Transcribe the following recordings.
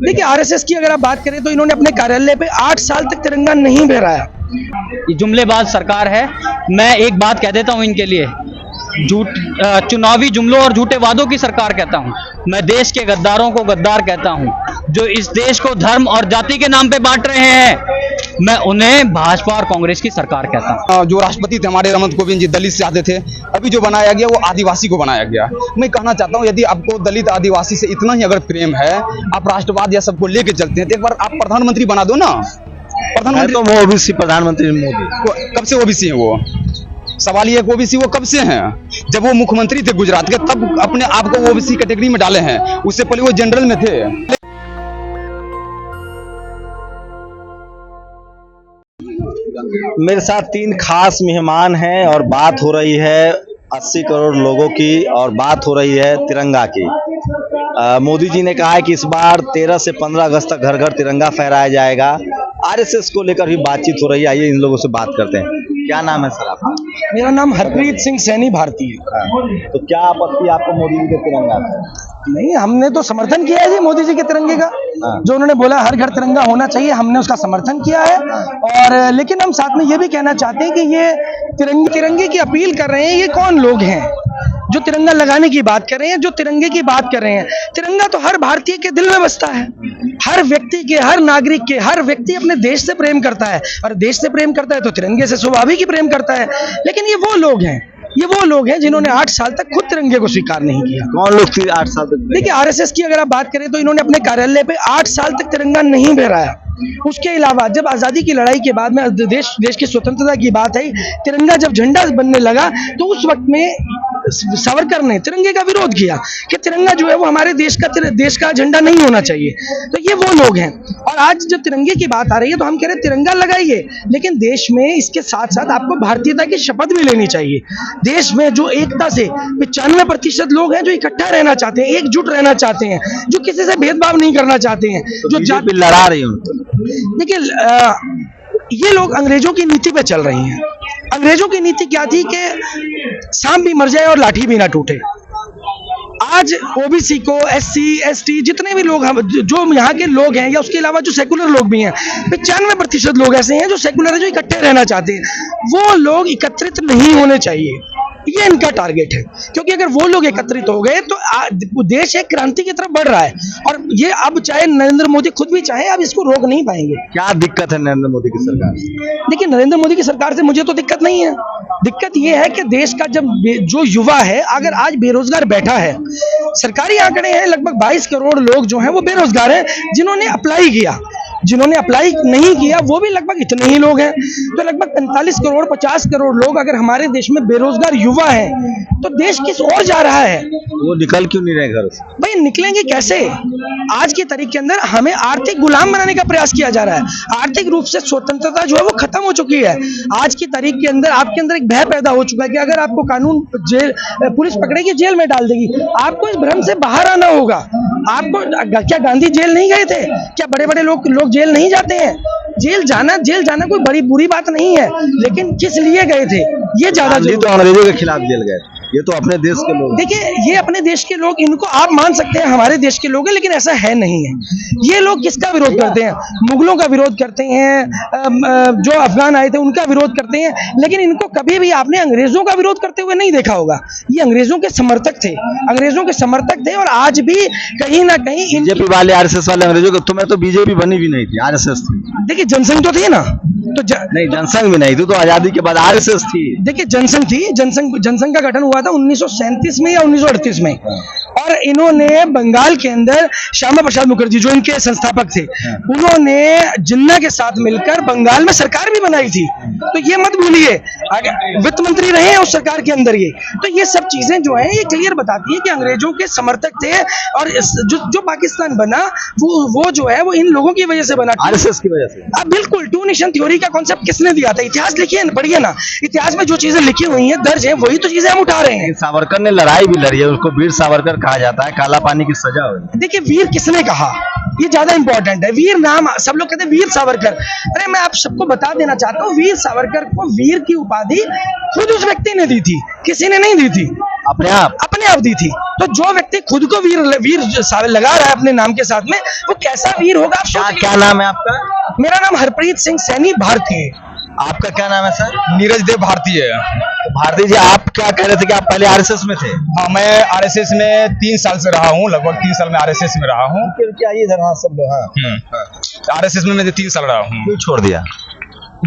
देखिए आरएसएस की अगर आप बात करें तो इन्होंने अपने कार्यालय पे 8 साल तक तिरंगा नहीं फहराया। ये जुमलेबाज सरकार है। मैं एक बात कह देता हूं इनके लिए, चुनावी जुमलों और झूठे वादों की सरकार कहता हूं। मैं देश के गद्दारों को गद्दार कहता हूं, जो इस देश को धर्म और जाति के नाम पे बांट रहे हैं। मैं उन्हें भाजपा और कांग्रेस की सरकार कहता हूं। जो राष्ट्रपति थे हमारे रामनाथ कोविंद जी, दलित से आते थे, अभी जो बनाया गया वो आदिवासी को बनाया गया। मैं कहना चाहता हूं, यदि आपको दलित आदिवासी से इतना ही अगर प्रेम है, आप राष्ट्रवाद या सबको लेके चलते हैं, तो एक बार आप प्रधानमंत्री बना दो ना। प्रधानमंत्री तो वो ओबीसी प्रधानमंत्री मोदी कब से ओबीसी है? वो सवाल ये है, ओबीसी वो कब से हैं? जब वो मुख्यमंत्री थे गुजरात के, तब अपने आप को ओबीसी कैटेगरी में डाले हैं। उससे पहले वो जनरल में थे। मेरे साथ 3 खास मेहमान हैं और बात हो रही है 80 करोड़ लोगों की और बात हो रही है तिरंगा की। मोदी जी ने कहा है कि इस बार 13 से 15 अगस्त तक घर घर तिरंगा फहराया जाएगा। आरएसएस को लेकर भी बातचीत हो रही है। आइए इन लोगों से बात करते हैं। क्या नाम है सर आपका? मेरा नाम हरप्रीत सिंह सैनी भारतीय। तो क्या आपत्ति आपको मोदी जी के तिरंगा से? नहीं, हमने तो समर्थन किया है जी मोदी जी के तिरंगे का। जो उन्होंने बोला हर घर तिरंगा होना चाहिए, हमने उसका समर्थन किया है। और लेकिन हम साथ में ये भी कहना चाहते हैं कि ये तिरंगे की अपील कर रहे हैं, ये कौन लोग हैं जो तिरंगा लगाने की बात कर रहे हैं, जो तिरंगे की बात कर रहे हैं? तिरंगा तो हर भारतीय के दिल में बसता है, हर व्यक्ति के, हर नागरिक के। हर व्यक्ति अपने देश से प्रेम करता है, और देश से प्रेम करता है तो तिरंगे से स्वाभाविक ही प्रेम करता है। लेकिन ये वो लोग हैं जिन्होंने 8 साल तक खुद तिरंगे को स्वीकार नहीं किया। कौन लोग थे 8 साल तक? देखिए आरएसएस की अगर आप बात करें तो इन्होंने अपने कार्यालय पे 8 साल तक तिरंगा नहीं फहराया। उसके अलावा जब आजादी की लड़ाई के बाद में देश की स्वतंत्रता की बात आई, तिरंगा जब झंडा बनने लगा, तो उस वक्त में सावरकर ने तिरंगे का विरोध किया कि तिरंगा जो है वो हमारे देश का झंडा नहीं होना चाहिए। तो ये वो लोग हैं। और आज जब तिरंगे की बात आ रही है तो हम कह रहे हैं तिरंगा लगाइए, लेकिन देश में इसके साथ साथ आपको भारतीयता की शपथ भी लेनी चाहिए। देश में जो एकता से 95% लोग हैं जो इकट्ठा रहना चाहते हैं, एकजुट रहना चाहते हैं, जो किसी से भेदभाव नहीं करना चाहते हैं, जो बीजेपी लड़ा रही हूँ। देखिए ये लोग अंग्रेजों की नीति पे चल रही हैं। अंग्रेजों की नीति क्या थी कि सांप भी मर जाए और लाठी भी ना टूटे। आज ओबीसी को, एससी, एसटी, जितने भी लोग हम जो यहाँ के लोग हैं, या उसके अलावा जो सेकुलर लोग भी हैं, 95% लोग ऐसे हैं जो सेकुलर है, जो इकट्ठे रहना चाहते हैं। वो लोग एकत्रित नहीं होने चाहिए, ये इनका टारगेट है। क्योंकि अगर वो लोग एकत्रित हो गए तो देश एक क्रांति की तरफ बढ़ रहा है। और ये अब चाहे नरेंद्र मोदी खुद भी चाहे, अब इसको रोक नहीं पाएंगे। क्या दिक्कत है नरेंद्र मोदी की सरकार? देखिए नरेंद्र मोदी की सरकार से मुझे तो दिक्कत नहीं है। दिक्कत ये है कि देश का जो युवा है, अगर आज बेरोजगार बैठा है, सरकारी आंकड़े हैं लगभग 22 करोड़ लोग जो हैं वो बेरोजगार हैं। जिन्होंने अप्लाई किया, जिन्होंने अप्लाई नहीं किया वो भी लगभग इतने ही लोग हैं। तो लगभग 45 करोड़ 50 करोड़ लोग अगर हमारे देश में बेरोजगार युवा हैं, तो देश किस ओर जा रहा है? वो निकल क्यों नहीं रहे घर से? भाई निकलेंगे कैसे? आज की तारीख के अंदर हमें आर्थिक गुलाम बनाने का प्रयास किया जा रहा है। आर्थिक रूप से स्वतंत्रता जो है वो खत्म हो चुकी है। आज की तारीख के अंदर आपके अंदर एक भय पैदा हो चुका है कि अगर आपको कानून पुलिस पकड़ेगी, जेल में डाल देगी। आपको इस भ्रम से बाहर आना होगा। आपको क्या गांधी जेल नहीं गए थे? क्या बड़े बड़े लोग जेल नहीं जाते हैं? जेल जाना कोई बड़ी बुरी बात नहीं है, लेकिन किस लिए गए थे ये ज्यादा। तो अंग्रेजों के खिलाफ जेल गए, ये तो अपने देश के लोग। देखिए ये अपने देश के लोग, इनको आप मान सकते हैं हमारे देश के लोग हैं, लेकिन ऐसा है नहीं है। ये लोग किसका विरोध करते हैं? मुगलों का विरोध करते हैं, जो अफगान आए थे उनका विरोध करते हैं। लेकिन इनको कभी भी आपने अंग्रेजों का विरोध करते हुए नहीं देखा होगा। ये अंग्रेजों के समर्थक थे, और आज भी कहीं ना कहीं बीजेपी वाले, आरएसएस वाले अंग्रेजों के। तुम्हें तो बीजेपी बनी भी नहीं थी, आरएसएस थी। देखिए जनसंघ तो थी ना, तो नहीं जनसंघ भी नहीं थी, तो आजादी के बाद आरएसएस थी। देखिए जनसंघ थी, जनसंघ का गठन हुआ था 1937 में या 1938 में। और इन्होंने बंगाल के अंदर श्यामा प्रसाद मुखर्जी जो इनके संस्थापक थे, उन्होंने जिन्ना के साथ मिलकर बंगाल में सरकार भी बनाई थी। तो ये मत भूलिए, वित्त मंत्री रहे हैं उस सरकार के अंदर ये। तो ये सब चीजें जो है ये क्लियर बताती है कि अंग्रेजों के समर्थक थे, और जो पाकिस्तान बना वो जो है वो इन लोगों की वजह से बना, आरएसएस की वजह से। अब बिल्कुल टू नेशन थ्योरी का कॉन्सेप्ट किसने दिया था? इतिहास लिखिए, पढ़िए ना। इतिहास में जो चीजें लिखी हुई हैं, दर्ज है, वही तो चीजें हम उठा रहे हैं। सावरकर ने लड़ाई भी लड़ी है, उसको वीर सावरकर कहा जाता है, काला पानी की सजा हुई। देखिए वीर किसने कहा, ये ज्यादा इंपॉर्टेंट है। वीर नाम सब लोग कहते हैं वीर सावरकर। अरे मैं आप सबको बता देना चाहता हूँ, वीर सावरकर को वीर की उपाधि खुद उस व्यक्ति ने दी थी, किसी ने नहीं दी थी। अपने आप अपने आप दी थी। तो जो व्यक्ति खुद को वीर वीर लगा रहा है अपने नाम के साथ में, वो कैसा वीर होगा आप क्या सोच लीजिए। क्या नाम है आपका? मेरा नाम हरप्रीत सिंह सैनी भारतीय। आपका क्या नाम है सर? नीरज देव भारतीय है। तो भारती जी, आप क्या कह रहे थे कि आप पहले आरएसएस में थे? हाँ, मैं आरएसएस में 3 साल से रहा हूँ, लगभग 3 साल में आरएसएस में रहा हूँ। क्या ये इधर? हाँ सब लोग। हाँ, आरएसएस में मैं 3 साल रहा हूँ। क्यों छोड़ दिया?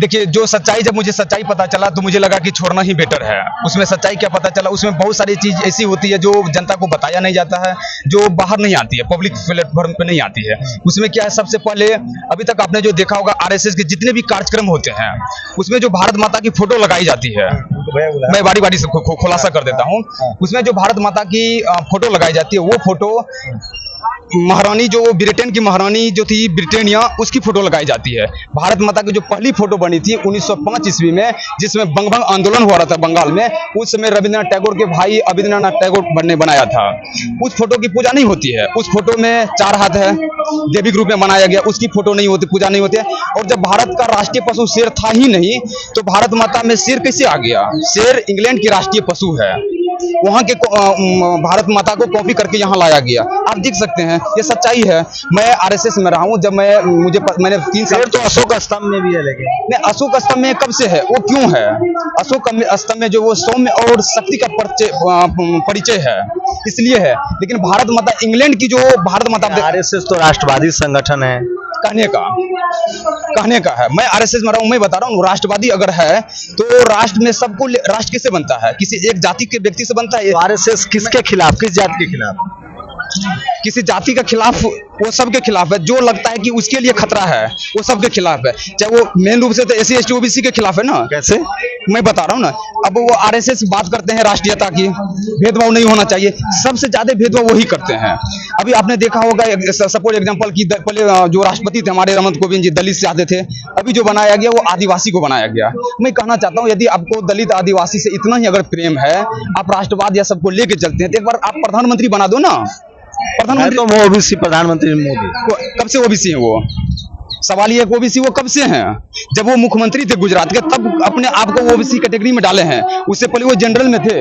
देखिए, जो सच्चाई, जब मुझे सच्चाई पता चला तो मुझे लगा कि छोड़ना ही बेटर है। उसमें सच्चाई क्या पता चला, उसमें बहुत सारी चीज ऐसी होती है जो जनता को बताया नहीं जाता है, जो बाहर नहीं आती है, पब्लिक प्लेटफॉर्म पे नहीं आती है। उसमें क्या है, सबसे पहले अभी तक आपने जो देखा होगा आरएसएस के जितने भी कार्यक्रम होते हैं उसमें जो भारत माता की फोटो लगाई जाती है, मैं बारी बारी से खुलासा कर देता हूँ। उसमें जो भारत माता की फोटो लगाई जाती है, वो फोटो महारानी, जो ब्रिटेन की महारानी जो थी ब्रिटेनिया, उसकी फोटो लगाई जाती है। भारत माता की जो पहली फोटो बनी थी 1905 ईस्वी में, जिसमें बंगभंग आंदोलन हुआ रहा था बंगाल में, उस समय रविंद्रनाथ टैगोर के भाई अविन्द्रनाथ टैगोर ने बनाया था। उस फोटो की पूजा नहीं होती है। उस फोटो में 4 हाथ है, दैविक रूप में बनाया गया, उसकी फोटो नहीं होती, पूजा नहीं होती है। और जब भारत का राष्ट्रीय पशु शेर था ही नहीं, तो भारत माता में शेर कैसे आ गया? शेर इंग्लैंड की राष्ट्रीय पशु है, वहां के भारत माता को कॉपी करके यहाँ लाया गया। आप देख सकते हैं, ये सच्चाई है। मैं आरएसएस में रहा हूँ, जब मैंने 3 साल। तो अशोक स्तंभ में भी है, लेकिन नहीं, अशोक स्तंभ में कब से है, वो क्यों है? अशोक स्तंभ में जो वो सौम्य और शक्ति का परिचय है, इसलिए है। लेकिन भारत माता, इंग्लैंड की जो भारत माता, आरएसएस तो राष्ट्रवादी संगठन है, कहने का है। मैं आरएसएस में रहा हूँ, मैं बता रहा हूँ, राष्ट्रवादी अगर है तो राष्ट्र में सबको, राष्ट्र किससे बनता है? किसी एक जाति के व्यक्ति से बनता है। तो आरएसएस किसके खिलाफ, किस जाति के खिलाफ? किसी जाति का खिलाफ, वो सबके खिलाफ है। जो लगता है कि उसके लिए खतरा है, वो सबके खिलाफ है। चाहे वो मेन रूप से तो एससी एसटी ओबीसी के खिलाफ है ना। कैसे? मैं बता रहा हूँ ना। अब वो आरएसएस बात करते हैं राष्ट्रीयता की, भेदभाव नहीं होना चाहिए, सबसे ज्यादा भेदभाव वही करते हैं। अभी आपने देखा होगा, सपोज एग्जांपल की, पहले जो राष्ट्रपति थे हमारे रामनाथ कोविंद जी, दलित से आते थे। अभी जो बनाया गया वो आदिवासी को बनाया गया। मैं कहना चाहता हूँ, यदि आपको दलित आदिवासी से इतना ही अगर प्रेम है, आप राष्ट्रवाद या सबको लेके चलते हैं, तो एक बार आप प्रधानमंत्री बना दो ना। प्रधानमंत्री तो वो ओबीसी प्रधानमंत्री मोदी कब से ओबीसी है? वो सवाल ये है, ओबीसी वो कब से हैं? जब वो मुख्यमंत्री थे गुजरात के, तब अपने आप को ओबीसी कैटेगरी में डाले हैं। उससे पहले वो जनरल में थे।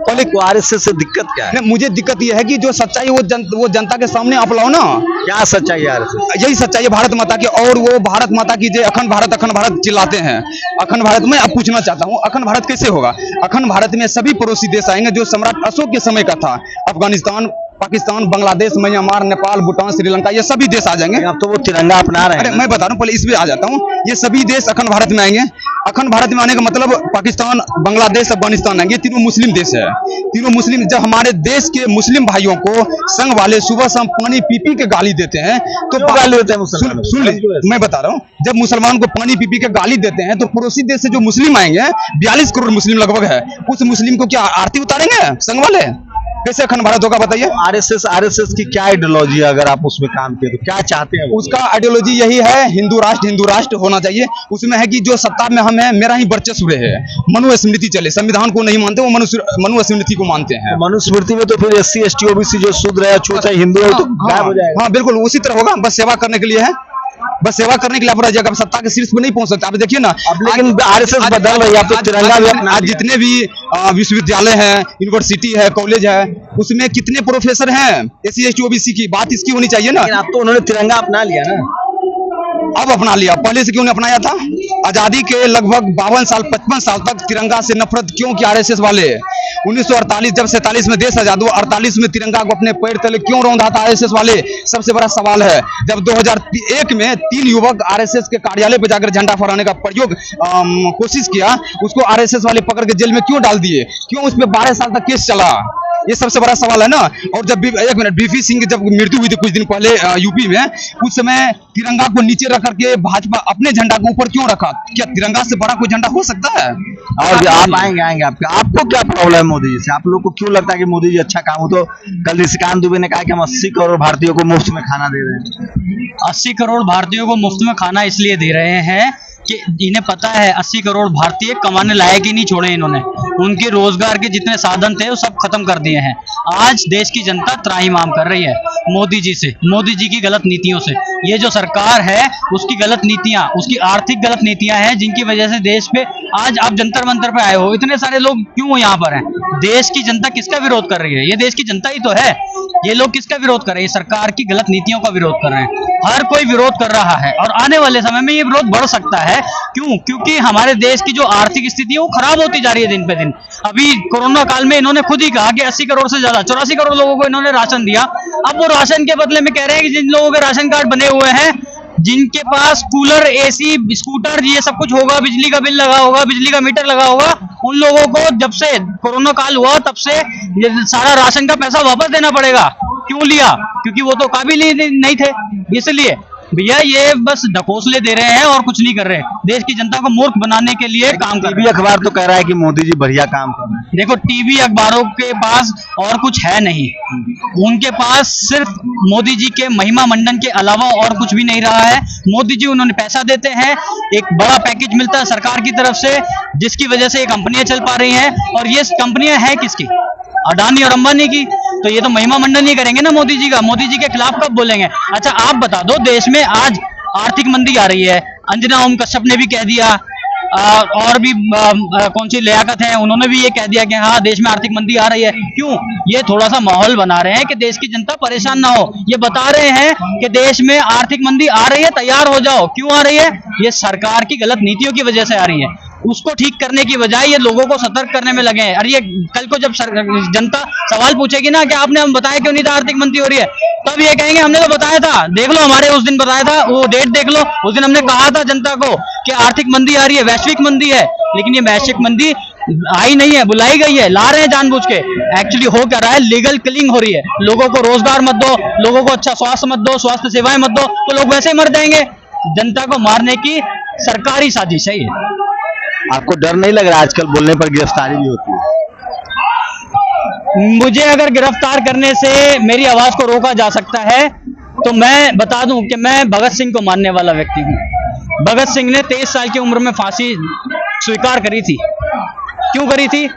पहले को आरएसएस से दिक्कत क्या है? मुझे दिक्कत ये है कि जो सच्चाई वो जनता के सामने आप लाओ ना। क्या सच्चाई है आरएसएस? यही सच्चाई है भारत माता की। और वो भारत माता की जो अखंड भारत चिल्लाते हैं, अखंड भारत में अब पूछना चाहता हूँ, अखंड भारत कैसे होगा? अखंड भारत में सभी पड़ोसी देश आएंगे जो सम्राट अशोक के समय का था। अफगानिस्तान, पाकिस्तान, बांग्लादेश, म्यांमार, नेपाल, भूटान, श्रीलंका, ये सभी देश आ जाएंगे। अब तो वो तिरंगा अपना रहे हैं। अरे मैं बता रहा हूँ, पहले इसमें आ जाता हूँ। ये सभी देश अखंड भारत में आएंगे। अखंड भारत में आने का मतलब पाकिस्तान, बांग्लादेश, अफगानिस्तान आएंगे। तीनों मुस्लिम देश है। तीनों मुस्लिम, जब हमारे देश के मुस्लिम भाइयों को संघ वाले सुबह शाम पानी पी के गाली देते हैं, तो गाली देते हैं मुसलमान? सुन लीजिए, मैं बता रहा हूँ, जब मुसलमान को पानी पी के गाली देते हैं, तो पड़ोसी देश से जो मुस्लिम आएंगे, 42 करोड़ मुस्लिम लगभग है, उस मुस्लिम को क्या आरती उतारेंगे संघ वाले? कैसे अखंड भारत होगा बताइए? आरएसएस की क्या आइडियोलॉजी है? अगर आप उसमें काम किए तो क्या चाहते हैं? उसका आइडियोलॉजी यही है, हिंदू राष्ट्र होना चाहिए। उसमें है कि जो सत्ता में हम है, मेरा ही वर्चस्व रहे, मनुस्मृति चले। संविधान को नहीं मानते, वो मनुस्मृति को मानते हैं। मनुस्मृति में तो फिर एससी एसटी ओबीसी जो शूद्र है, छूत है, हिंदू है, तो गायब हो जाएगा। हाँ बिल्कुल उसी तरह होगा। बस सेवा करने के लिए है, बस सेवा करने के लिए आप रह जाएगा, सत्ता के शीर्ष पे नहीं पहुंच सकते। आप देखिए ना, लेकिन आरएसएस बदल रही है। आप तो तिरंगा भी अपना, आज जितने भी विश्वविद्यालय है, यूनिवर्सिटी है, कॉलेज है, उसमें कितने प्रोफेसर हैं एससी एसटी ओबीसी की? बात इसकी होनी चाहिए ना। अब तो उन्होंने तिरंगा अपना लिया ना। अब अपना लिया, पहले से क्यों नहीं अपनाया था? आजादी के लगभग 52 साल 55 साल तक तिरंगा से नफरत क्यों की आरएसएस वाले? 1948 जब 47 में देश आजाद हुआ, 48 में तिरंगा को अपने पैर तले क्यों रौंदा था आरएसएस वाले? सबसे बड़ा सवाल है। जब 2001 में 3 युवक आरएसएस के कार्यालय पर जाकर झंडा फहराने का कोशिश किया, उसको आरएसएस वाले पकड़ के जेल में क्यों डाल दिए? क्यों उस पर 12 साल तक केस चला? ये सबसे बड़ा सवाल है ना। और जब एक मिनट, बीपी सिंह की जब मृत्यु हुई थी कुछ दिन पहले यूपी में, उस समय तिरंगा को नीचे रख करके भाजपा अपने झंडा को ऊपर क्यों रखा? क्या तिरंगा से बड़ा कोई झंडा हो सकता है? और आप आएंगे आपको क्या प्रॉब्लम है मोदी जी से? आप लोग को क्यों लगता है कि मोदी जी अच्छा काम हो? तो कल निशिकांत दुबे ने कहा कि हम 80 करोड़ भारतीयों को मुफ्त में खाना दे रहे हैं। 80 करोड़ भारतीयों को मुफ्त में खाना इसलिए दे रहे हैं कि इन्हें पता है 80 करोड़ भारतीय कमाने लायक ही नहीं छोड़े इन्होंने। उनके रोजगार के जितने साधन थे वो सब खत्म कर दिए हैं। आज देश की जनता त्राहिमाम कर रही है मोदी जी से, मोदी जी की गलत नीतियों से। ये जो सरकार है उसकी गलत नीतियां, उसकी आर्थिक गलत नीतियां हैं, जिनकी वजह से देश पे आज आप जंतर मंतर पे आए हो, इतने सारे लोग क्यों यहाँ पर हैं? देश की जनता किसका विरोध कर रही है? ये देश की जनता ही तो है। ये लोग किसका विरोध कर रहे हैं? सरकार की गलत नीतियों का विरोध कर रहे हैं। हर कोई विरोध कर रहा है और आने वाले समय में ये विरोध बढ़ सकता है। क्यों? क्योंकि हमारे देश की जो आर्थिक स्थिति है वो खराब होती जा रही है दिन पे दिन। अभी कोरोना काल में इन्होंने खुद ही कहा कि 80 करोड़ से ज्यादा 84 करोड़ लोगों को इन्होंने राशन दिया। अब वो राशन के बदले में कह रहे हैं कि जिन लोगों के राशन कार्ड बने हुए हैं, जिनके पास कूलर, एसी, स्कूटर, ये सब कुछ होगा, बिजली का बिल लगा होगा, बिजली का मीटर लगा होगा, उन लोगों को जब से कोरोना काल हुआ तब से ये सारा राशन का पैसा वापस देना पड़ेगा। क्यों लिया? क्योंकि वो तो काबिल ही नहीं थे। इसलिए भैया ये बस ढकोसले दे रहे हैं और कुछ नहीं कर रहे। देश की जनता को मूर्ख बनाने के लिए काम कर रहे टीवी हैं। अखबार तो कह रहा है कि मोदी जी बढ़िया काम कर रहे हैं। देखो, टीवी अखबारों के पास और कुछ है नहीं, उनके पास सिर्फ मोदी जी के महिमा मंडन के अलावा और कुछ भी नहीं रहा है। मोदी जी उन्होंने पैसा देते हैं, एक बड़ा पैकेज मिलता है सरकार की तरफ से, जिसकी वजह से ये कंपनियां चल पा रही हैं। और ये कंपनियां हैं किसकी? अडानी और अंबानी की। तो ये तो महिमा मंडन ही करेंगे ना मोदी जी का। मोदी जी के खिलाफ कब बोलेंगे? अच्छा आप बता दो, देश में आज आर्थिक मंदी आ रही है। अंजना ओम कश्यप ने भी कह दिया, और भी कौन सी लियाकत है, उन्होंने भी ये कह दिया कि हाँ देश में आर्थिक मंदी आ रही है। क्यों? ये थोड़ा सा माहौल बना रहे हैं कि देश की जनता परेशान ना हो। ये बता रहे हैं कि देश में आर्थिक मंदी आ रही है, तैयार हो जाओ। क्यों आ रही है? ये सरकार की गलत नीतियों की वजह से आ रही है। उसको ठीक करने की बजाय ये लोगों को सतर्क करने में लगे हैं। अरे ये कल को जब जनता सवाल पूछेगी ना कि आपने हम बताया क्यों नहीं था आर्थिक मंदी हो रही है, तब ये कहेंगे हमने तो बताया था, देख लो हमारे उस दिन बताया था, वो डेट देख लो, उस दिन हमने कहा था जनता को कि आर्थिक मंदी आ रही है, वैश्विक मंदी है। लेकिन ये वैश्विक मंदी आई नहीं है, बुलाई गई है, ला रहे हैं जानबूझ के। एक्चुअली हो क्या रहा है? लीगल किलिंग हो रही है। लोगों को रोजगार मत दो, लोगों को अच्छा स्वास्थ्य मत दो, स्वास्थ्य सेवाएं मत दो, तो लोग वैसे मर जाएंगे। जनता को मारने की सरकारी साजिश है ये। आपको डर नहीं लग रहा आजकल बोलने पर गिरफ्तारी भी होती है? मुझे अगर गिरफ्तार करने से मेरी आवाज को रोका जा सकता है तो मैं बता दूं कि मैं भगत सिंह को मानने वाला व्यक्ति हूं। भगत सिंह ने 23 साल की उम्र में फांसी स्वीकार करी थी। क्यों करी थी?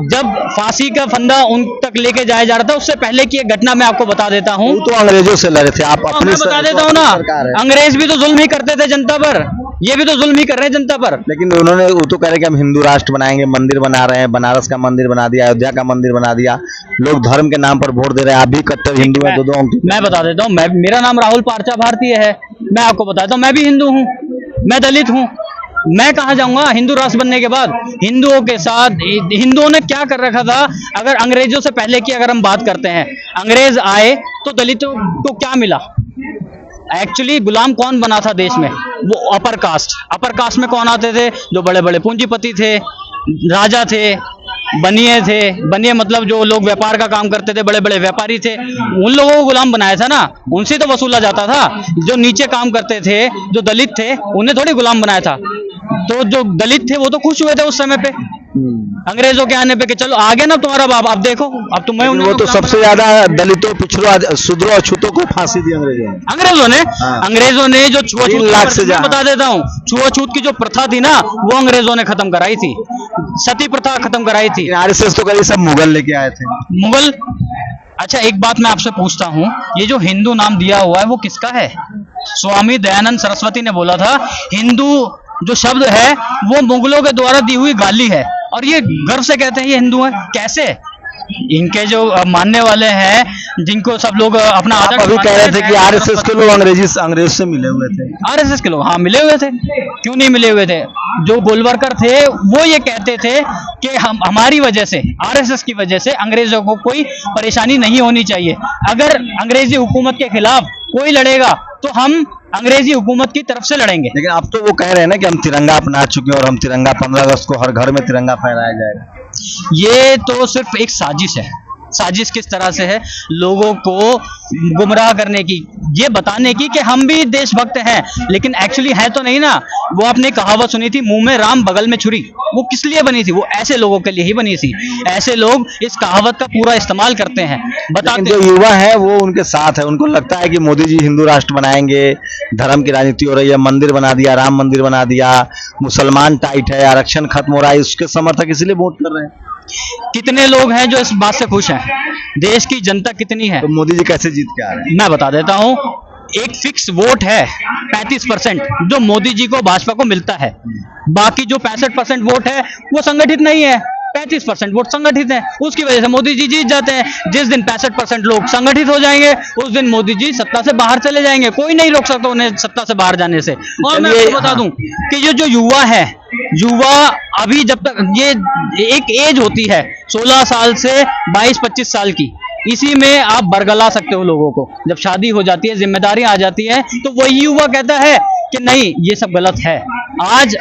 जब फांसी का फंदा उन तक लेके जाया जा रहा था, उससे पहले की एक घटना मैं आपको बता देता हूं। वो तो अंग्रेजों से लड़े थे, आप अपने मैं बता देता हूं ना, अंग्रेज भी तो जुल्म ही करते थे जनता पर, ये भी तो जुल्म ही कर रहे हैं जनता पर। लेकिन उन्होंने वो तो कह रहे कि हम हिंदू राष्ट्र बनाएंगे, मंदिर बना रहे हैं, बनारस का मंदिर बना दिया, अयोध्या का मंदिर बना दिया, लोग धर्म के नाम पर वोट दे रहे हैं। आप भी कट्टर हिंदू हैं। दो मैं बता देता हूँ, मेरा नाम राहुल पार्चा भारतीय है। मैं आपको बताता हूँ, मैं भी हिंदू हूँ, मैं दलित हूँ। मैं कहाँ जाऊंगा हिंदू राष्ट्र बनने के बाद? हिंदुओं के साथ हिंदुओं ने क्या कर रखा था? अगर अंग्रेजों से पहले की अगर हम बात करते हैं, अंग्रेज आए तो दलितों को क्या मिला? एक्चुअली गुलाम कौन बना था देश में? वो अपर कास्ट। अपर कास्ट में कौन आते थे? जो बड़े बड़े पूंजीपति थे, राजा थे, बनिए थे। बनिए मतलब जो लोग व्यापार का काम करते थे, बड़े बड़े व्यापारी थे, उन लोगों को गुलाम बनाया था ना, उनसे तो वसूला जाता था। जो नीचे काम करते थे, जो दलित थे, उन्हें थोड़ी गुलाम बनाया था। तो जो दलित थे वो तो खुश हुए थे उस समय पे अंग्रेजों के आने पे कि चलो आ गया ना तुम्हारा बाप, अब देखो अब तुम्हें। वो तो सबसे ज्यादा दलितों, पिछड़ों, शूद्रों और छूतों को फांसी दी अंग्रेजों ने। अंग्रेजों ने जो छुआछूत, 3 लाख से ज्यादा, बता देता हूँ, छुआछूत की जो प्रथा थी ना, वो अंग्रेजों ने खत्म कराई थी। सती प्रथा खत्म कराई थी। आरएसएस तो कभी सब मुगल लेके आए थे। मुगल? अच्छा एक बात मैं आपसे पूछता हूँ, ये जो हिंदू नाम दिया हुआ है वो किसका है? स्वामी दयानंद सरस्वती ने बोला था हिंदू जो शब्द है वो मुगलों के द्वारा दी हुई गाली है, और ये गर्व से कहते हैं ये हिंदू हैं। कैसे? इनके जो मानने वाले हैं, जिनको सब लोग अपना आदर्श अभी कह रहे थे कि आरएसएस के लोग अंग्रेज से मिले हुए थे। आरएसएस के लोग हाँ मिले हुए थे, क्यों नहीं मिले हुए थे? जो गोलवरकर थे वो ये कहते थे कि हमारी वजह से, आरएसएस की वजह से अंग्रेजों को कोई परेशानी नहीं होनी चाहिए। अगर अंग्रेजी हुकूमत के खिलाफ कोई लड़ेगा तो हम अंग्रेजी हुकूमत की तरफ से लड़ेंगे। लेकिन अब तो वो कह रहे हैं ना कि हम तिरंगा अपना चुके हैं और हम तिरंगा 15 अगस्त को हर घर में तिरंगा फहराया जाएगा। ये तो सिर्फ एक साजिश है। साजिश किस तरह से है? लोगों को गुमराह करने की, ये बताने की कि हम भी देशभक्त हैं, लेकिन एक्चुअली है तो नहीं ना। वो आपने कहावत सुनी थी, मुंह में राम बगल में छुरी, वो किस लिए बनी थी? वो ऐसे लोगों के लिए ही बनी थी। ऐसे लोग इस कहावत का पूरा इस्तेमाल करते हैं, बताते। जो युवा है वो उनके साथ है, उनको लगता है कि मोदी जी हिंदू राष्ट्र बनाएंगे, धर्म की राजनीति हो रही है, मंदिर बना दिया, राम मंदिर बना दिया, मुसलमान टाइट है, आरक्षण खत्म हो रहा है, उसके समर्थक इसलिए वोट कर रहे हैं। कितने लोग हैं जो इस बात से खुश हैं? देश की जनता कितनी है? तो मोदी जी कैसे जीत के आ रहे हैं? मैं बता देता हूं, एक फिक्स वोट है 35% जो मोदी जी को भाजपा को मिलता है। बाकी जो 65% वोट है वो संगठित नहीं है, 35% वोट संगठित है। उसकी वजह से मोदी जी जीत जाते हैं। जिस दिन 65% लोग संगठित हो जाएंगे उस दिन मोदी जी सत्ता से बाहर चले जाएंगे। कोई नहीं रोक सकता उन्हें सत्ता से बाहर जाने से। और मैं आपको बता दूं कि ये जो युवा है, युवा अभी जब तक ये एक एज होती है 16 साल से 22-25 साल की, इसी में आप बरगला सकते हो लोगों को। जब शादी हो जाती है, जिम्मेदारी आ जाती है, तो वही युवा कहता है कि नहीं ये सब गलत है। आज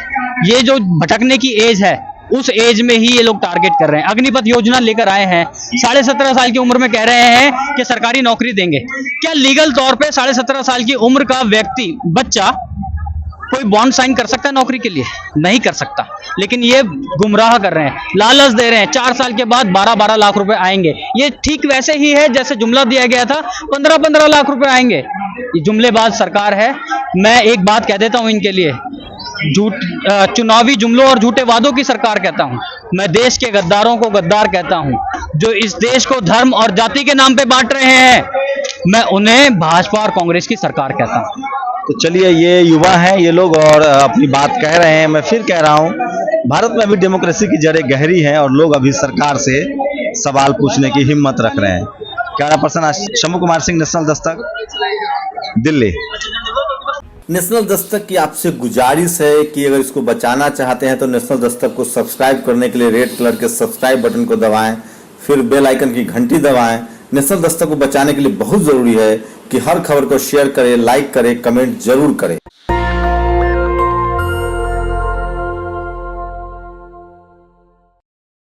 ये जो भटकने की एज है उस एज में ही ये लोग टारगेट कर रहे हैं। अग्निपथ योजना लेकर आए हैं, 17.5 साल की उम्र में कह रहे हैं कि सरकारी नौकरी देंगे। क्या लीगल तौर पे 17.5 साल की उम्र का व्यक्ति, बच्चा, कोई बॉन्ड साइन कर सकता है नौकरी के लिए? नहीं कर सकता। लेकिन ये गुमराह कर रहे हैं, लालच दे रहे हैं, 4 साल के बाद 12-12 लाख रुपए आएंगे। ये ठीक वैसे ही है जैसे जुमला दिया गया था 15-15 लाख रुपए आएंगे। ये जुमलेबाज सरकार है। मैं एक बात कह देता हूं इनके लिए, चुनावी जुमलों और झूठे वादों की सरकार कहता हूं। मैं देश के गद्दारों को गद्दार कहता हूं, जो इस देश को धर्म और जाति के नाम पे बांट रहे हैं। मैं उन्हें भाजपा और कांग्रेस की सरकार कहता हूं। तो चलिए, ये युवा हैं ये लोग और अपनी बात कह रहे हैं। मैं फिर कह रहा हूं, भारत में अभी डेमोक्रेसी की जड़ें गहरी हैं और लोग अभी सरकार से सवाल पूछने की हिम्मत रख रहे हैं। Camera person Shambhu Kumar Singh, national Dastak, Delhi. National Dastak की आपसे गुजारिश है कि अगर इसको बचाना चाहते हैं तो नेशनल दस्तक को सब्सक्राइब करने के लिए रेड कलर के सब्सक्राइब बटन को दबाएं, फिर बेल आइकन की घंटी दबाएं। नेशनल दस्तक को बचाने के लिए बहुत जरूरी है कि हर खबर को शेयर करें, लाइक करें, कमेंट जरूर करें।